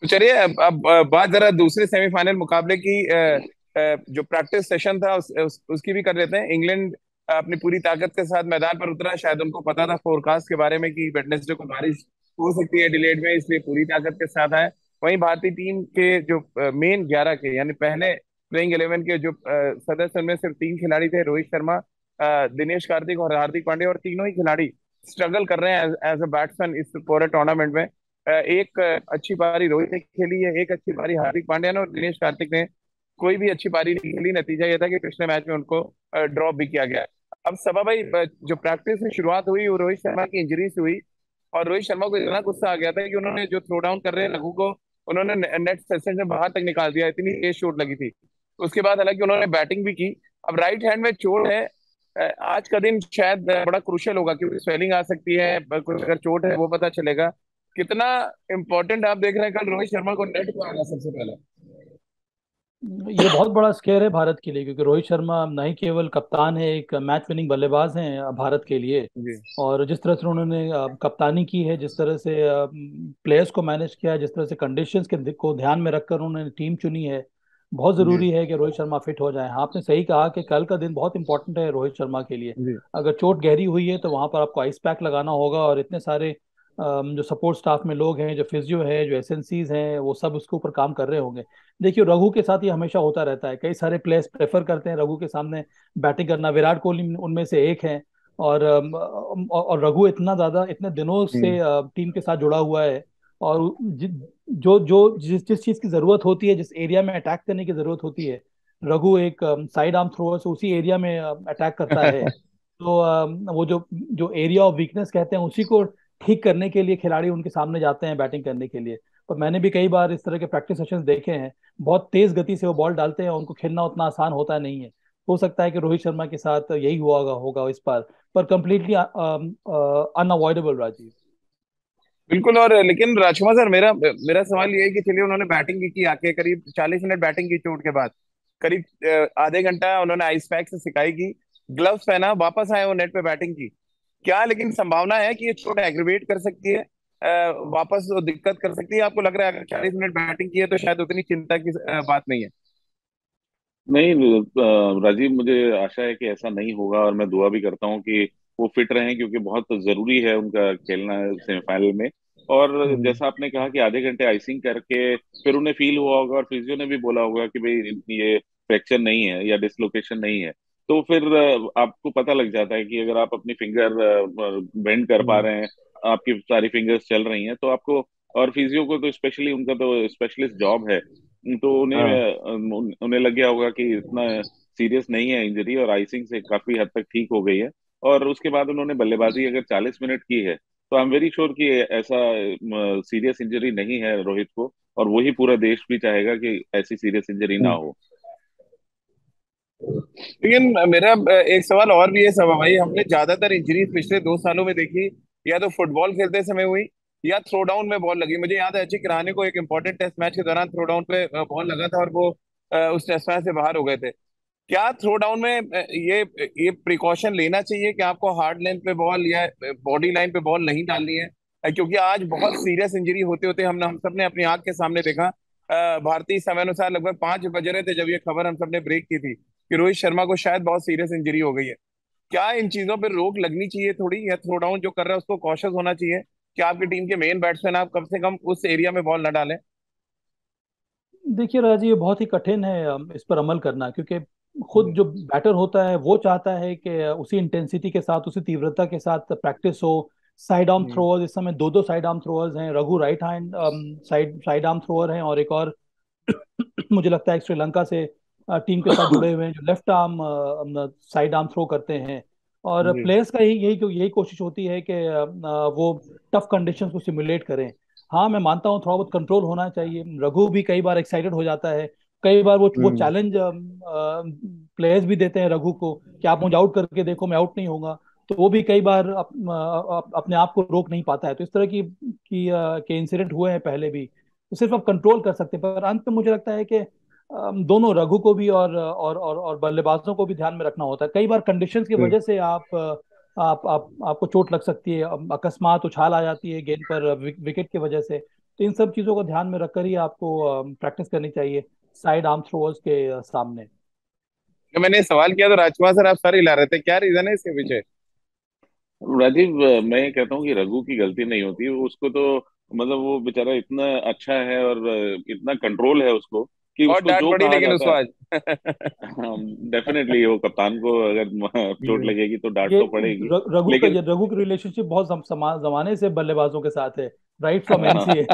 तो चलिए अब बात जरा दूसरे सेमीफाइनल मुकाबले की जो प्रैक्टिस सेशन था उसकी भी कर लेते हैं। इंग्लैंड अपनी पूरी ताकत के साथ मैदान पर उतरा। शायद उनको पता था फोरकास्ट के बारे में कि वेडनेसडे को बारिश हो सकती है डिलेड में, इसलिए पूरी ताकत के साथ आए। वहीं भारतीय टीम के जो मेन 11 के यानी पहले प्लेइंग 11 के जो सदस्य, उनमें सिर्फ 3 खिलाड़ी थे, रोहित शर्मा, दिनेश कार्तिक और हार्दिक पांड्या, और तीनों ही खिलाड़ी स्ट्रगल कर रहे हैं एज अ बैट्समैन इस पूरे टूर्नामेंट में। एक अच्छी पारी रोहित ने खेली है, एक अच्छी पारी हार्दिक पांड्या ने, और दिनेश कार्तिक ने कोई भी अच्छी पारी नहीं खेली। नतीजा ये था कि पिछले मैच में उनको ड्रॉप भी किया गया। अब सभा भाई, जो प्रैक्टिस में शुरुआत हुई वो रोहित शर्मा की इंजरी से हुई, और रोहित शर्मा को इतना गुस्सा आ गया था कि उन्होंने जो थ्रो डाउन कर रहे हैं लघु को, उन्होंने नेट सेक्शन से बाहर तक निकाल दिया, इतनी तेज चोट लगी थी। उसके बाद हालांकि उन्होंने बैटिंग भी की। अब राइट हैंड में चोट है। आज का दिन शायद बड़ा क्रूशियल होगा, क्योंकि स्वेलिंग आ सकती है, कुछ अगर चोट है वो पता चलेगा कितना इंपॉर्टेंट। आप देख रहे हैं कल रोहित शर्मा को नेट पे आना सबसे पहले। ये बहुत बड़ा स्केयर है भारत के लिए, क्योंकि रोहित शर्मा न ही केवल कप्तान है, एक मैच विनिंग बल्लेबाज हैं भारत के लिए। जी। और जिस तरह से उन्होंने कप्तानी की है, जिस तरह से प्लेयर्स को मैनेज किया है, जिस तरह से कंडीशंस के को ध्यान में रखकर उन्होंने टीम चुनी है, बहुत जी। ज़रूरी है कि रोहित शर्मा फिट हो जाए। हाँ, आपने सही कहा कि कल का दिन बहुत इंपॉर्टेंट है रोहित शर्मा के लिए। जी। अगर चोट गहरी हुई है तो वहां पर आपको आइस पैक लगाना होगा, और इतने सारे जो सपोर्ट स्टाफ में लोग हैं, जो फिजियो है, जो एसएनसीज हैं, वो सब उसके ऊपर काम कर रहे होंगे। देखिए, रघु के साथ ये हमेशा होता रहता है, कई सारे प्लेयर्स प्रेफर करते हैं रघु के सामने बैटिंग करना। विराट कोहली उनमें से एक है। और रघु इतना ज्यादा इतने दिनों से हम्म। टीम के साथ जुड़ा हुआ है। और जो जो जिस चीज की जरूरत होती है, जिस एरिया में अटैक करने की जरूरत होती है, रघु एक साइड आर्म थ्रोअर से उसी एरिया में अटैक करता है। तो वो जो जो एरिया ऑफ वीकनेस कहते हैं, उसी को ठीक करने के लिए खिलाड़ी उनके सामने जाते हैं बैटिंग करने के लिए। पर मैंने भी कई बार इस तरह के प्रैक्टिस सेशंस देखे हैं। बहुत तेज गति से वो बॉल डालते हैं, उनको खेलना उतना आसान होता नहीं है। हो सकता है कि रोहित शर्मा के साथ यही हुआ होगा होगा इस बार। पर कंप्लीटली अनअवॉइडेबल, राजीव। बिल्कुल। और लेकिन राजकुमार सर, मेरा मेरा सवाल ये है कि चलिए उन्होंने बैटिंग भी की, आके करीब 40 मिनट बैटिंग की चोट के बाद, करीब आधे घंटा उन्होंने आइस पैक से सिकाई की, ग्लव्स पहना, वापस आए वो नेट पे बैटिंग की। क्या लेकिन संभावना है कि ये चोट एग्रीवेट कर सकती है, वापस वो दिक्कत कर सकती है? आपको लग रहा है अगर 40 मिनट बैटिंग की है तो शायद उतनी चिंता की बात नहीं है? नहीं राजीव, मुझे आशा है कि ऐसा नहीं होगा, और मैं दुआ भी करता हूँ कि वो फिट रहें, क्योंकि बहुत जरूरी है उनका खेलना सेमीफाइनल में। और हम्म। जैसा आपने कहा कि आधे घंटे आइसिंग करके फिर उन्हें फील हुआ होगा, और फिजियो ने भी बोला होगा कि भाई ये फ्रैक्चर नहीं है या डिसलोकेशन नहीं है, तो फिर आपको पता लग जाता है कि अगर आप अपनी फिंगर बेंड कर पा हम्म। रहे हैं, आपकी सारी फिंगर्स चल रही हैं, तो आपको, और फिजियो को तो स्पेशली, उनका तो स्पेशलिस्ट जॉब है, तो हाँ। उन्हें लग गया होगा कि इतना सीरियस नहीं है इंजरी, और आइसिंग से काफी हद तक ठीक हो गई है। और उसके बाद उन्होंने बल्लेबाजी अगर 40 मिनट की है, तो आई एम वेरी श्योर कि ऐसा सीरियस इंजरी नहीं है रोहित को, और वही पूरा देश भी चाहेगा कि ऐसी सीरियस इंजरी ना हम्म। हो। लेकिन मेरा एक सवाल और भी है सब भाई, हमने ज्यादातर इंजरीज पिछले 2 सालों में देखी, या तो फुटबॉल खेलते समय हुई, या थ्रो डाउन में बॉल लगी। मुझे याद है अचिक रहाणे को एक इंपॉर्टेंट टेस्ट मैच के दौरान थ्रो डाउन पे बॉल लगा था, और वो उस टेस्ट मैच से बाहर हो गए थे। क्या थ्रो डाउन में ये प्रिकॉशन लेना चाहिए कि आपको हार्ड लेंथ पे बॉल या बॉडी लाइन पे बॉल नहीं डालनी है? क्योंकि आज बहुत सीरियस इंजरी होते होते हम सब ने अपनी आंख के सामने देखा। भारतीय समय अनुसार लगभग 5 बज रहे थे जब ये खबर हम सब ने ब्रेक की थी कि रोहित शर्मा को शायद बहुत सीरियस इंजरी हो गई है। क्या इन चीजों पर रोक लगनी चाहिए थोड़ी, या थ्रो डाउन जो कर रहा है उसको कॉशियस होना चाहिए कि आपकी टीम के मेन बैट्समैन आप कम से कम उस एरिया में बॉल न डालें? देखिए राजी, ये बहुत ही कठिन है इस पर अमल करना, क्योंकि खुद जो बैटर होता है वो चाहता है कि उसी इंटेंसिटी के साथ, उसी तीव्रता के साथ प्रैक्टिस हो। साइड आर्म हम्म। थ्रोअर्स, इस समय दो दो साइड आर्म थ्रोअर्स हैं। Raghu right hand side side arm thrower हैं, और एक और मुझे लगता है एक श्रीलंका से टीम के साथ जुड़े हुए हैं, जो left arm side arm throw करते हैं। और जी। प्लेयर्स का यही यही यही कोशिश होती है कि वो टफ कंडीशंस को सिमुलेट करें। हाँ, मैं मानता हूँ थोड़ा बहुत कंट्रोल होना चाहिए। रघु भी कई बार एक्साइटेड हो जाता है। कई बार वो हम्म। चैलेंज प्लेयर्स भी देते हैं रघु को कि आप मुझे आउट करके देखो, मैं आउट नहीं होऊंगा। तो वो भी कई बार अपने आप को रोक नहीं पाता है। तो इस तरह के इंसिडेंट हुए हैं पहले भी। तो सिर्फ आप कंट्रोल कर सकते हैं, पर अंत में मुझे लगता है कि दोनों रघु को भी और बल्लेबाजों को भी ध्यान में रखना होता है। कई बार कंडीशंस की जी। वजह से आपको चोट लग सकती है, अकस्मात उछाल आ जाती है गेंद पर विकेट की वजह से। तो इन सब चीज़ों को ध्यान में रखकर ही आपको प्रैक्टिस करनी चाहिए साइड आर्म थ्रोअर्स के सामने। तो मैंने सवाल किया तो राजकुमार सर आप सर हिला रहे थे, क्या रीजन है इसके पीछे? राजीव, मैं ये कहता हूँ कि रघु की गलती नहीं होती, उसको तो मतलब वो बेचारा इतना अच्छा है और इतना कंट्रोल है उसको कि बहुत उसको डांट जो पड़ी कहा लेकिन जाता उसको है। आज। डेफिनेटली वो कप्तान को अगर चोट ये लगेगी तो डांट ये तो पड़ेगी। रघु लेकिन की रिलेशनशिप बहुत जमाने से बल्लेबाजों के साथ है, राइट फ्रॉम एनसीए।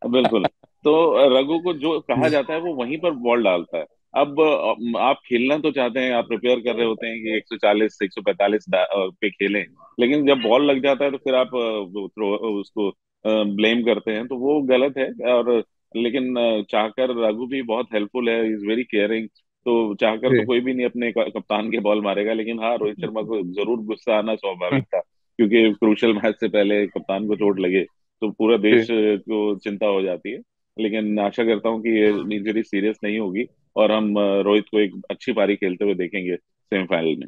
बिल्कुल। तो रघु को जो कहा जाता है वो वहीं पर बॉल डालता है। अब आप खेलना तो चाहते हैं, आप प्रिपेयर कर रहे होते हैं कि 140 145 पे खेलें, लेकिन जब बॉल लग जाता है तो फिर आप उसको ब्लेम करते हैं, तो वो गलत है। और लेकिन चाहकर रघु भी बहुत हेल्पफुल है, इज वेरी केयरिंग। तो चाहकर तो जी। कोई भी नहीं अपने कप्तान के बॉल मारेगा, लेकिन हाँ, रोहित शर्मा को जरूर गुस्सा आना स्वाभाविक था, क्योंकि क्रूशियल मैच से पहले कप्तान को चोट लगे तो पूरा देश जी। को चिंता हो जाती है। लेकिन आशा करता हूँ कि ये इंजरी सीरियस नहीं होगी और हम रोहित को एक अच्छी पारी खेलते हुए देखेंगे सेमीफाइनल में।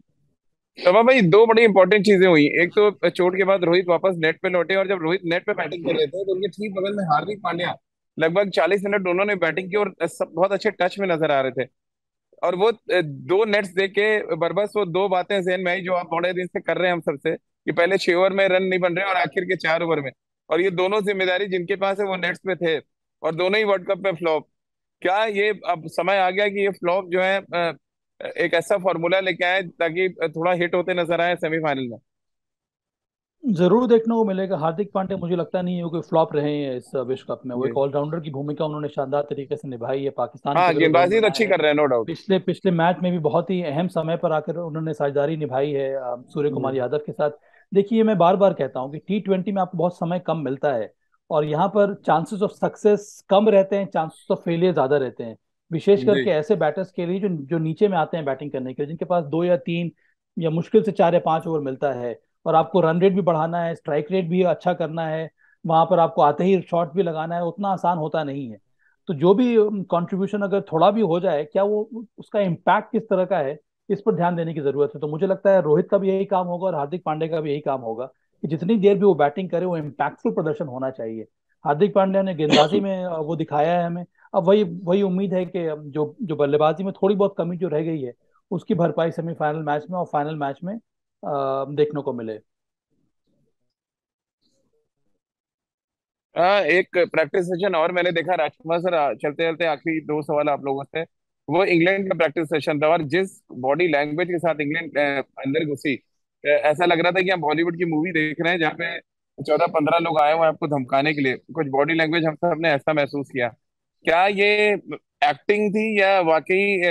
तब भाई दो बड़ी इंपॉर्टेंट चीजें हुई, एक तो चोट के बाद रोहित वापस नेट पे लौटे, और जब रोहित नेट पे बैटिंग कर रहे थे तो उनके ठीक बगल में हार्दिक पांड्या लगभग 40 मिनट दोनों ने बैटिंग की, और सब बहुत अच्छे टच में नजर आ रहे थे। और वो दो नेट्स देख के बरबस वो दो बातें जहन में आई जो आप बड़े दिन से कर रहे हैं हम सबसे, कि पहले 6 ओवर में रन नहीं बन रहे और आखिर के 4 ओवर में, और ये दोनों जिम्मेदारी जिनके पास है वो नेट्स पे थे, और दोनों ही वर्ल्ड कप में फ्लॉप। क्या ये अब समय आ गया कि ये फ्लॉप जो है एक ऐसा फॉर्मूला लेके आए ताकि थोड़ा हिट होते नजर आए सेमीफाइनल में? जरूर देखने को मिलेगा। हार्दिक पांड्या मुझे लगता नहीं है वो कोई फ्लॉप रहे हैं इस विश्व कप में। वो एक जी। ऑलराउंडर की भूमिका उन्होंने शानदार तरीके से निभाई है, पाकिस्तान के हाँ, लिए वो रन गेंदबाजी तो बनाए अच्छी हैं। कर रहे हैं, नो डाउट। पिछले पिछले मैच में भी बहुत ही अहम समय पर आकर उन्होंने साझेदारी निभाई है सूर्य कुमार जी। यादव के साथ। देखिए, मैं बार बार कहता हूँ कि T20 में आपको बहुत समय कम मिलता है, और यहाँ पर चांसेस ऑफ सक्सेस कम रहते हैं, चांसेस ऑफ फेलियर ज्यादा रहते हैं। विशेष जी। करके ऐसे बैटर्स के लिए जो जो नीचे में आते हैं बैटिंग करने के लिए, जिनके पास 2 या 3 या मुश्किल से 4 या 5 ओवर मिलता है, और आपको रन रेट भी बढ़ाना है, स्ट्राइक रेट भी अच्छा करना है, वहां पर आपको आते ही शॉट भी लगाना है, उतना आसान होता नहीं है। तो जो भी कंट्रीब्यूशन अगर थोड़ा भी हो जाए, क्या वो उसका इम्पैक्ट किस तरह का है, इस पर ध्यान देने की जरूरत है। तो मुझे लगता है रोहित का भी यही काम होगा और हार्दिक पांड्या का भी यही काम होगा कि जितनी देर भी वो बैटिंग करे वो इम्पैक्टफुल प्रदर्शन होना चाहिए। हार्दिक पांड्या ने गेंदबाजी में वो दिखाया है हमें। अब वही वही उम्मीद है कि जो जो बल्लेबाजी में थोड़ी बहुत कमी जो रह गई है, उसकी भरपाई सेमीफाइनल मैच में और फाइनल मैच में देखने को मिले। हाँ, एक प्रैक्टिस सेशन और मैंने देखा राजकुमार सर, चलते चलते आखिरी दो सवाल आप लोगों से। वो इंग्लैंड का प्रैक्टिस सेशन था, और जिस बॉडी लैंग्वेज के साथ इंग्लैंड अंदर घुसी, ऐसा लग रहा था कि हम बॉलीवुड की मूवी देख रहे हैं जहाँ पे 14-15 लोग आए हुए हैं आपको धमकाने के लिए। कुछ बॉडी लैंग्वेज हम सब ने ऐसा महसूस किया। क्या ये एक्टिंग थी या वाकई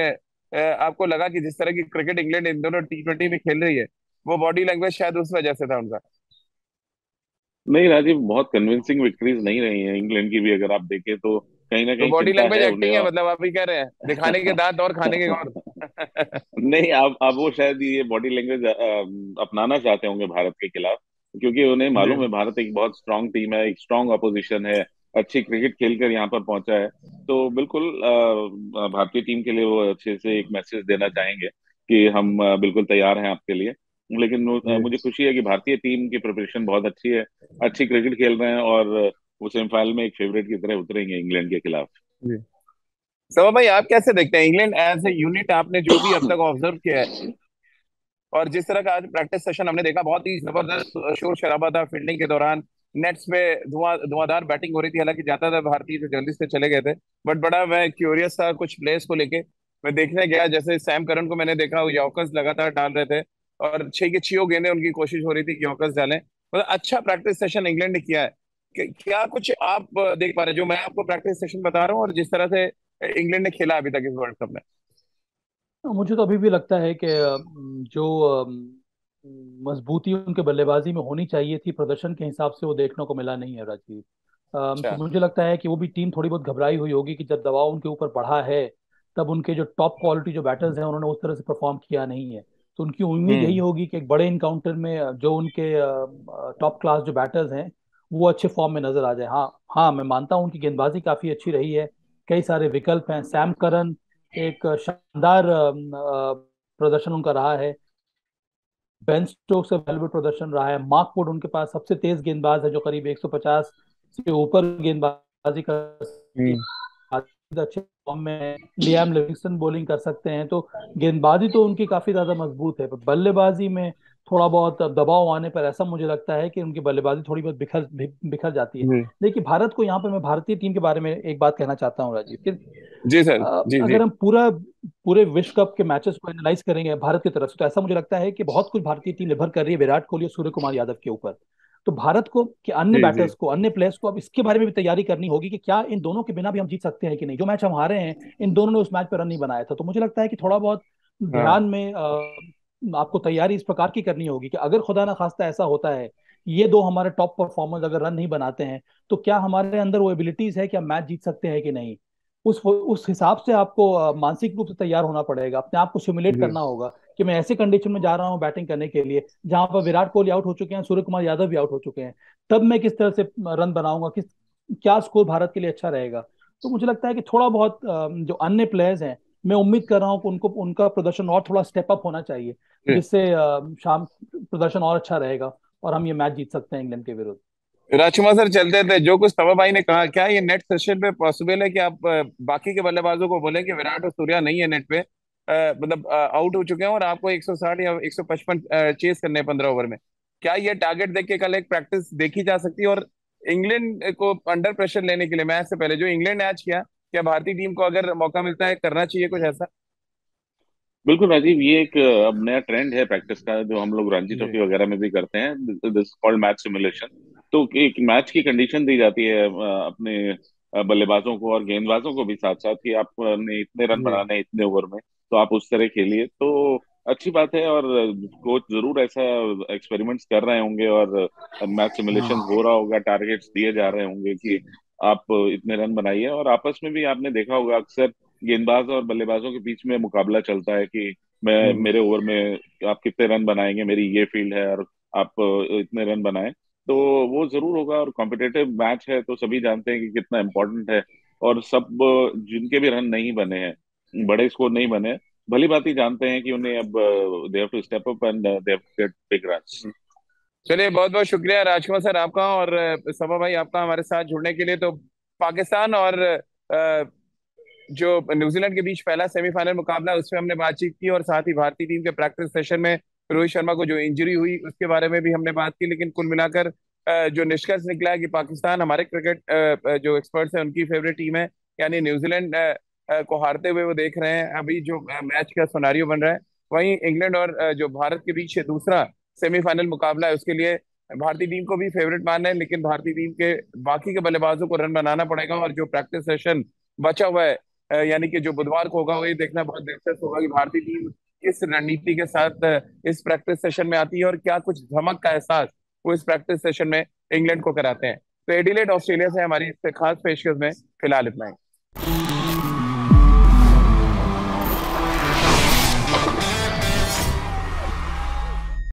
आपको लगा कि जिस तरह की क्रिकेट इंग्लैंड इन दोनों T20 में खेल रही है, वो बॉडी लैंग्वेज शायद उस वजह से था उनका? नहीं राजीव, बहुत कन्विंसिंग विक्ट्रीज नहीं रही हैं इंग्लैंड की भी, अगर आप देखें तो कहीं ना तो कहीं बॉडी चिंता लैंग्वेज है उन्हें। एक्टिंग है, मतलब आप ही कह रहे हैं दिखाने के दांत और खाने के और? नहीं, अब वो शायद ये बॉडी लैंग्वेज अपनाना चाहते होंगे भारत के खिलाफ, क्योंकि उन्हें मालूम है जी। भारत एक बहुत स्ट्रांग टीम है, एक स्ट्रांग अपोजिशन है, अच्छी क्रिकेट खेलकर यहाँ पर पहुंचा है। तो बिल्कुल भारतीय टीम के लिए वो अच्छे से एक मैसेज देना चाहेंगे कि हम बिल्कुल तैयार हैं आपके लिए। लेकिन जी। मुझे खुशी है कि भारतीय टीम की प्रिपरेशन बहुत अच्छी है, अच्छी क्रिकेट खेल रहे हैं, और वो सेमीफाइनल में एक फेवरेट की तरह उतरेंगे इंग्लैंड के खिलाफ। जी। सवा भाई, आप कैसे देखते हैं इंग्लैंड एज ए यूनिट? आपने जो भी अब तक ऑब्जर्व किया है, और जिस तरह का आज प्रैक्टिस सेशन हमने देखा, बहुत ही जबरदस्त शोर शराबा था फील्डिंग के दौरान। नेट्स पे धुआंधार बैटिंग हो रही थी, हालांकि ज्यादातर भारतीय तो जल्दी से चले गए थे। बट बड़ा मैं क्यूरियस था कुछ प्लेयर्स को लेके। मैं देखने गया, जैसे सैम करन को मैंने देखा, वो यॉर्कर्स लगातार डाल रहे थे, और 6 की 6 गेंदें उनकी कोशिश हो रही थी कि यॉर्कर्स डालें। मतलब अच्छा प्रैक्टिस सेशन इंग्लैंड ने किया है। क्या कुछ आप देख पा रहे हैं जो मैं आपको प्रैक्टिस सेशन बता रहा हूँ, और जिस तरह से इंग्लैंड ने खेला अभी तक इस वर्ल्ड कप में? मुझे तो अभी भी लगता है कि जो मजबूती उनके बल्लेबाजी में होनी चाहिए थी, प्रदर्शन के हिसाब से वो देखने को मिला नहीं है राजीव। तो अच्छा। मुझे लगता है कि वो भी टीम थोड़ी बहुत घबराई हुई होगी कि जब दबाव उनके ऊपर बढ़ा है, तब उनके जो टॉप क्वालिटी जो बैटर्स हैं उन्होंने उस तरह से परफॉर्म किया नहीं है। तो उनकी उम्मीद यही हम्म। होगी कि एक बड़े इनकाउंटर में जो उनके टॉप क्लास जो बैटर्स हैं वो अच्छे फॉर्म में नजर आ जाए। हाँ, हाँ, मैं मानता हूँ उनकी गेंदबाजी काफी अच्छी रही है, कई सारे विकल्प हैं। सैम करन एक शानदार प्रदर्शन उनका रहा है। बेन स्टोक्स का वैल्यूबल प्रदर्शन रहा है। मार्क वुड उनके पास सबसे तेज गेंदबाज है जो करीब 150 से ऊपर गेंदबाजी कर सकती हम्म। है, अच्छे फॉर्म में है। लियाम लिविंगस्टन बॉलिंग कर सकते हैं, तो गेंदबाजी तो उनकी काफी ज्यादा मजबूत है, पर बल्लेबाजी में थोड़ा बहुत दबाव आने पर ऐसा मुझे लगता है कि उनकी बल्लेबाजी थोड़ी बहुत बिखर जाती है। हम्म। देखिए, भारत को यहाँ पे मैं भारतीय टीम के बारे में एक बात कहना चाहता हूँ राजीव, कि जी सर। जी जी। अगर हम पूरे विश्व कप के मैचेस को एनालाइज करेंगे भारत की तरफ से, तो ऐसा मुझे लगता है कि बहुत कुछ भारतीय टीम निर्भर कर रही है विराट कोहली और सूर्य कुमार यादव के ऊपर। तो भारत को कि अन्य जी जी। बैटर्स को, अन्य प्लेयर्स को अब इसके बारे में भी तैयारी करनी होगी कि क्या इन दोनों के बिना भी हम जीत सकते हैं कि नहीं। जो मैच हम हारे हैं, इन दोनों ने उस मैच पर रन नहीं बनाया था, तो मुझे लगता है कि थोड़ा बहुत हाँ। ध्यान में आपको तैयारी इस प्रकार की करनी होगी कि अगर खुदा ना खास्ता ऐसा होता है, ये दो हमारे टॉप परफॉर्मर्स अगर रन नहीं बनाते हैं, तो क्या हमारे अंदर वो एबिलिटीज है कि हम मैच जीत सकते हैं कि नहीं। उस हिसाब से आपको मानसिक रूप से तैयार होना पड़ेगा, अपने आप को सिमुलेट जी। करना होगा कि मैं ऐसे कंडीशन में जा रहा हूँ बैटिंग करने के लिए जहां पर विराट कोहली आउट हो चुके हैं, सूर्य कुमार यादव भी आउट हो चुके हैं, तब मैं किस तरह से रन बनाऊंगा, क्या स्कोर भारत के लिए अच्छा रहेगा। तो मुझे लगता है कि थोड़ा बहुत जो अन्य प्लेयर्स हैं, मैं उम्मीद कर रहा हूँ कि उनको उनका प्रदर्शन और थोड़ा स्टेप अप होना चाहिए, जी। जिससे शाम प्रदर्शन और अच्छा रहेगा और हम ये मैच जीत सकते हैं इंग्लैंड के विरुद्ध। राजकुमार सर, चलते थे जो कुछ तवा भाई ने कहा, क्या ये नेट सेशन पे पॉसिबल है कि आप बाकी के बल्लेबाजों को बोलें कि विराट और सूर्या नहीं है नेट पे, मतलब आउट हो चुके हैं और आपको 160 या 155 चेस करने हैं 15 ओवर में? क्या ये टारगेट देख के कल एक प्रैक्टिस देखी जा सकती है? और इंग्लैंड को अंडर प्रेशर लेने के लिए मैच से पहले जो इंग्लैंड ने आज किया, क्या भारतीय टीम को अगर मौका मिलता है करना चाहिए कुछ ऐसा? बिल्कुल राजीव, ये एक अब नया ट्रेंड है प्रैक्टिस का, जो हम लोग रणजी जी। ट्रॉफी वगैरह में भी करते हैं, दिस कॉल्ड मैच सिमुलेशन। तो एक मैच की कंडीशन दी जाती है अपने बल्लेबाजों को और गेंदबाजों को भी साथ साथ, कि आपने इतने रन जी। बनाने हैं इतने ओवर में, तो आप उस तरह खेलिए। तो अच्छी बात है, और कोच जरूर ऐसा एक्सपेरिमेंट्स कर रहे होंगे, और मैच सिमुलेशन हो रहा होगा, टारगेट्स दिए जा रहे होंगे कि आप इतने रन बनाइए। और आपस में भी आपने देखा होगा, अक्सर गेंदबाज और बल्लेबाजों के बीच में मुकाबला चलता है कि मैं, हम्म। मेरे ओवर में आप कितने रन बनाएंगे, मेरी ये फील्ड है, और आप इतने रन बनाएं। तो वो जरूर होगा, और कॉम्पिटेटिव मैच है, तो सभी जानते हैं कि कितना इम्पोर्टेंट है। और सब जिनके भी रन नहीं बने हैं, बड़े स्कोर नहीं बने, भली भांति जानते हैं कि उन्हें अब they have to step up and they have to get big runs. चलिए, बहुत बहुत शुक्रिया राजकुमार सर आपका, और सभा भाई आपका हमारे साथ जुड़ने के लिए। तो पाकिस्तान और जो न्यूजीलैंड के बीच पहला सेमीफाइनल मुकाबला, उसमें हमने बातचीत की, और साथ ही भारतीय टीम के प्रैक्टिस सेशन में रोहित शर्मा को जो इंजरी हुई उसके बारे में भी हमने बात की। लेकिन कुल मिलाकर जो निष्कर्ष निकला है कि पाकिस्तान हमारे क्रिकेट जो एक्सपर्ट्स हैं उनकी फेवरेट टीम है, यानी न्यूजीलैंड को हारते हुए वो देख रहे हैं अभी जो मैच का सिनेरियो बन रहा है। वहीं इंग्लैंड और जो भारत के बीच दूसरा सेमीफाइनल मुकाबला है, उसके लिए भारतीय टीम को भी फेवरेट मान रहे हैं, लेकिन भारतीय टीम के बाकी के बल्लेबाजों को रन बनाना पड़ेगा। और जो प्रैक्टिस सेशन बचा हुआ है, यानी कि जो बुधवार को होगा, वो ये देखना बहुत दिलचस्प होगा कि भारतीय टीम किस रणनीति के साथ इस प्रैक्टिस सेशन में आती है और क्या कुछ धमक का एहसास वो इस प्रैक्टिस सेशन में इंग्लैंड को कराते हैं। तो एडिलेड ऑस्ट्रेलिया से हमारी इस खास पेशकश में फिलहाल इतना ही।